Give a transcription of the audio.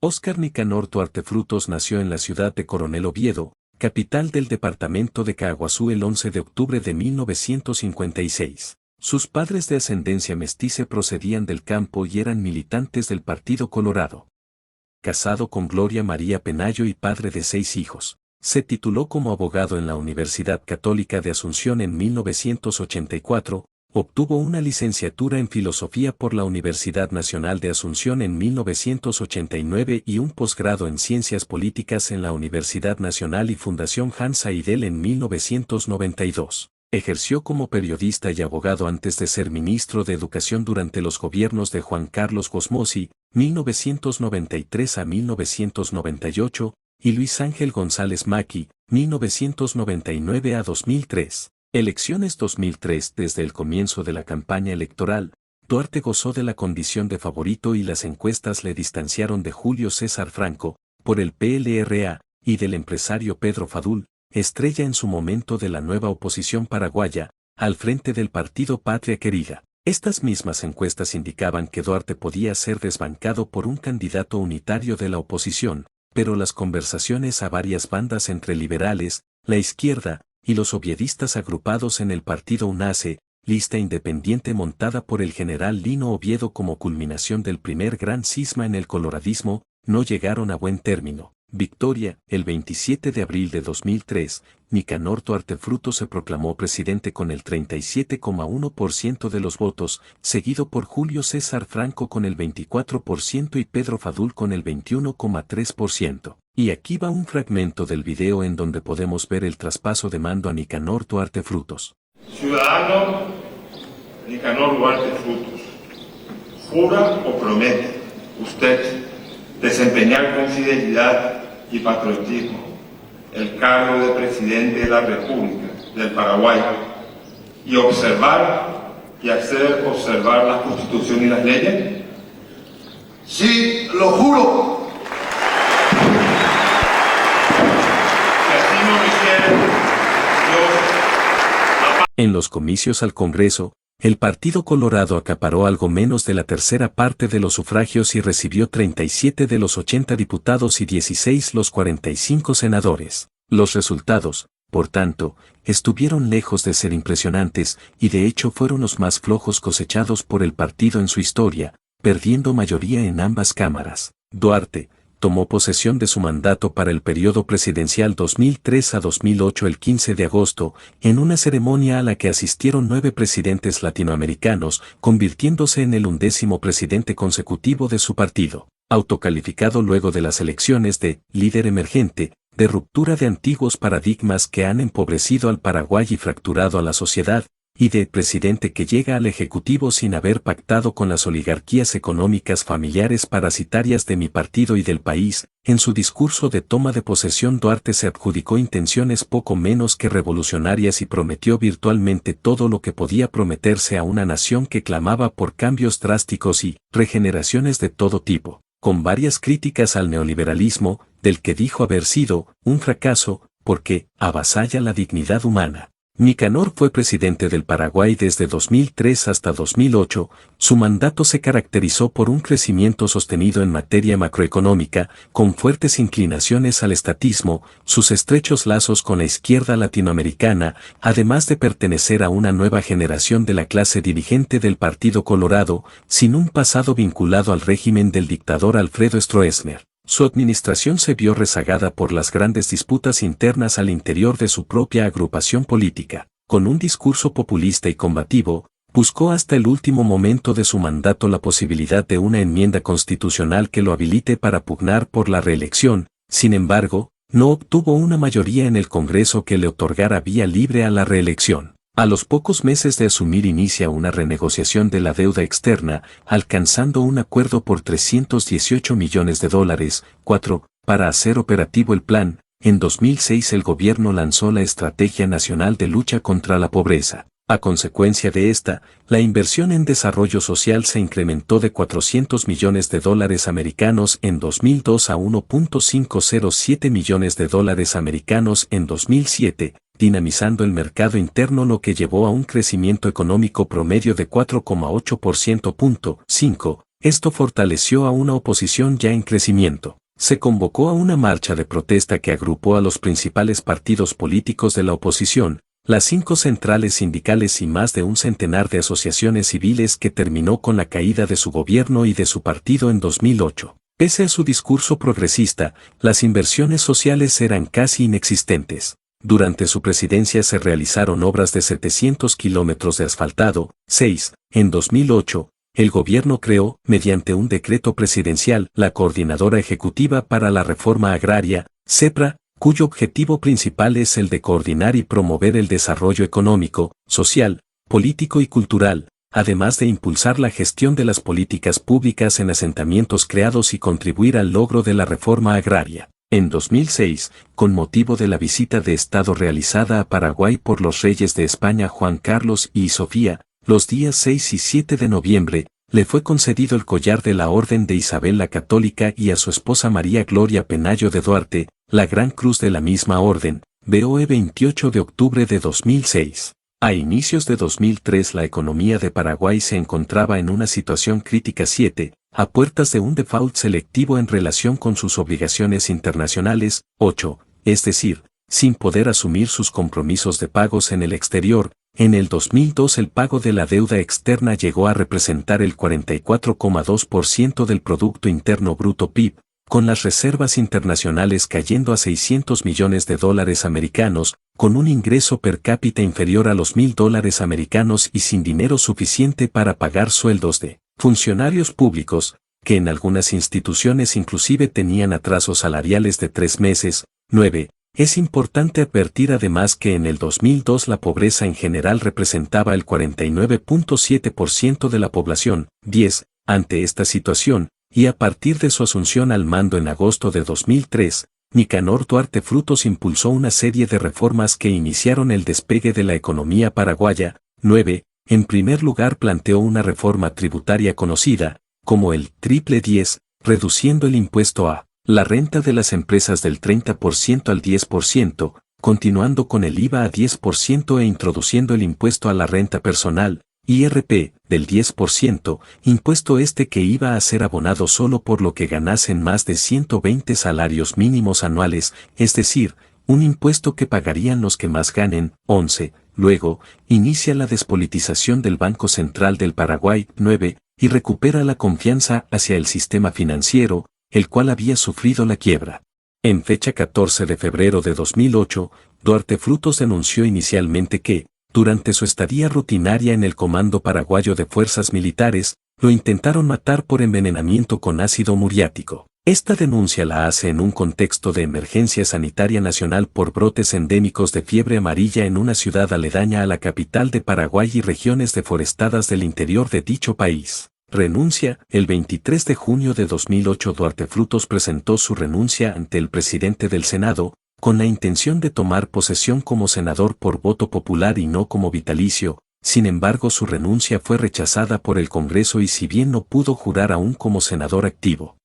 Óscar Nicanor Duarte Frutos nació en la ciudad de Coronel Oviedo, capital del departamento de Caaguazú el 11 de octubre de 1956. Sus padres de ascendencia mestiza procedían del campo y eran militantes del Partido Colorado. Casado con Gloria María Penayo y padre de 6 hijos, se tituló como abogado en la Universidad Católica de Asunción en 1984, obtuvo una licenciatura en Filosofía por la Universidad Nacional de Asunción en 1989 y un posgrado en Ciencias Políticas en la Universidad Nacional y Fundación Hans Seidel en 1992. Ejerció como periodista y abogado antes de ser ministro de Educación durante los gobiernos de Juan Carlos Gosmosi, 1993 a 1998, y Luis Ángel González Maqui, 1999 a 2003. Elecciones 2003. Desde el comienzo de la campaña electoral, Duarte gozó de la condición de favorito y las encuestas le distanciaron de Julio César Franco, por el PLRA, y del empresario Pedro Fadul, estrella en su momento de la nueva oposición paraguaya, al frente del partido Patria Querida. Estas mismas encuestas indicaban que Duarte podía ser desbancado por un candidato unitario de la oposición, pero las conversaciones a varias bandas entre liberales, la izquierda, y los oviedistas agrupados en el partido UNACE, lista independiente montada por el general Lino Oviedo como culminación del primer gran cisma en el coloradismo, no llegaron a buen término. Victoria, el 27 de abril de 2003, Nicanor Duarte Frutos se proclamó presidente con el 37,1% de los votos, seguido por Julio César Franco con el 24% y Pedro Fadul con el 21,3%. Y aquí va un fragmento del video en donde podemos ver el traspaso de mando a Nicanor Duarte Frutos. Ciudadano Nicanor Duarte Frutos, ¿jura o promete usted desempeñar con fidelidad y patriotismo el cargo de presidente de la República del Paraguay y observar y hacer observar la Constitución y las leyes? Sí, lo juro. En los comicios al Congreso, el Partido Colorado acaparó algo menos de la tercera parte de los sufragios y recibió 37 de los 80 diputados y 16 los 45 senadores. Los resultados, por tanto, estuvieron lejos de ser impresionantes y de hecho fueron los más flojos cosechados por el partido en su historia, perdiendo mayoría en ambas cámaras. Duarte tomó posesión de su mandato para el periodo presidencial 2003 a 2008 el 15 de agosto, en una ceremonia a la que asistieron 9 presidentes latinoamericanos, convirtiéndose en el 11º presidente consecutivo de su partido. Autocalificado luego de las elecciones de líder emergente, de ruptura de antiguos paradigmas que han empobrecido al Paraguay y fracturado a la sociedad, y de presidente que llega al Ejecutivo sin haber pactado con las oligarquías económicas familiares parasitarias de mi partido y del país, en su discurso de toma de posesión Duarte se adjudicó intenciones poco menos que revolucionarias y prometió virtualmente todo lo que podía prometerse a una nación que clamaba por cambios drásticos y regeneraciones de todo tipo, con varias críticas al neoliberalismo, del que dijo haber sido un fracaso, porque avasalla la dignidad humana. Nicanor fue presidente del Paraguay desde 2003 hasta 2008, su mandato se caracterizó por un crecimiento sostenido en materia macroeconómica, con fuertes inclinaciones al estatismo, sus estrechos lazos con la izquierda latinoamericana, además de pertenecer a una nueva generación de la clase dirigente del Partido Colorado, sin un pasado vinculado al régimen del dictador Alfredo Stroessner. Su administración se vio rezagada por las grandes disputas internas al interior de su propia agrupación política. Con un discurso populista y combativo, buscó hasta el último momento de su mandato la posibilidad de una enmienda constitucional que lo habilite para pugnar por la reelección. Sin embargo, no obtuvo una mayoría en el Congreso que le otorgara vía libre a la reelección. A los pocos meses de asumir inicia una renegociación de la deuda externa, alcanzando un acuerdo por $318 millones, 4, para hacer operativo el plan. En 2006 el gobierno lanzó la Estrategia Nacional de Lucha contra la Pobreza. A consecuencia de esta, la inversión en desarrollo social se incrementó de $400 millones americanos en 2002 a $1.507 millones americanos en 2007, dinamizando el mercado interno, lo que llevó a un crecimiento económico promedio de 4,8%. Esto fortaleció a una oposición ya en crecimiento. Se convocó a una marcha de protesta que agrupó a los principales partidos políticos de la oposición, las 5 centrales sindicales y más de un centenar de asociaciones civiles, que terminó con la caída de su gobierno y de su partido en 2008. Pese a su discurso progresista, las inversiones sociales eran casi inexistentes. Durante su presidencia se realizaron obras de 700 kilómetros de asfaltado. 6. En 2008, el gobierno creó, mediante un decreto presidencial, la Coordinadora Ejecutiva para la Reforma Agraria, CEPRA, cuyo objetivo principal es el de coordinar y promover el desarrollo económico, social, político y cultural, además de impulsar la gestión de las políticas públicas en asentamientos creados y contribuir al logro de la reforma agraria. En 2006, con motivo de la visita de Estado realizada a Paraguay por los reyes de España Juan Carlos y Sofía, los días 6 y 7 de noviembre, le fue concedido el collar de la Orden de Isabel la Católica y a su esposa María Gloria Penayo de Duarte, la Gran Cruz de la misma orden, BOE 28 de octubre de 2006. A inicios de 2003 la economía de Paraguay se encontraba en una situación crítica 7, a puertas de un default selectivo en relación con sus obligaciones internacionales. 8, es decir, sin poder asumir sus compromisos de pagos en el exterior. En el 2002 el pago de la deuda externa llegó a representar el 44,2% del Producto Interno Bruto PIB, con las reservas internacionales cayendo a $600 millones americanos, con un ingreso per cápita inferior a los $1.000 americanos y sin dinero suficiente para pagar sueldos de funcionarios públicos, que en algunas instituciones inclusive tenían atrasos salariales de 3 meses. 9. Es importante advertir además que en el 2002 la pobreza en general representaba el 49,7% de la población. 10. Ante esta situación, y a partir de su asunción al mando en agosto de 2003, Nicanor Duarte Frutos impulsó una serie de reformas que iniciaron el despegue de la economía paraguaya. 9. En primer lugar planteó una reforma tributaria conocida como el Triple 10, reduciendo el impuesto a la renta de las empresas del 30% al 10%, continuando con el IVA a 10% e introduciendo el impuesto a la renta personal, IRP, del 10%, impuesto que iba a ser abonado solo por lo que ganasen más de 120 salarios mínimos anuales, es decir, un impuesto que pagarían los que más ganen. 11. Luego, inicia la despolitización del Banco Central del Paraguay. 9. Y recupera la confianza hacia el sistema financiero, el cual había sufrido la quiebra. En fecha 14 de febrero de 2008, Duarte Frutos denunció inicialmente que, durante su estadía rutinaria en el Comando Paraguayo de Fuerzas Militares, lo intentaron matar por envenenamiento con ácido muriático. Esta denuncia la hace en un contexto de emergencia sanitaria nacional por brotes endémicos de fiebre amarilla en una ciudad aledaña a la capital de Paraguay y regiones deforestadas del interior de dicho país. Renuncia. El 23 de junio de 2008 Duarte Frutos presentó su renuncia ante el presidente del Senado, con la intención de tomar posesión como senador por voto popular y no como vitalicio. Sin embargo, su renuncia fue rechazada por el Congreso y si bien no pudo jurar aún como senador activo,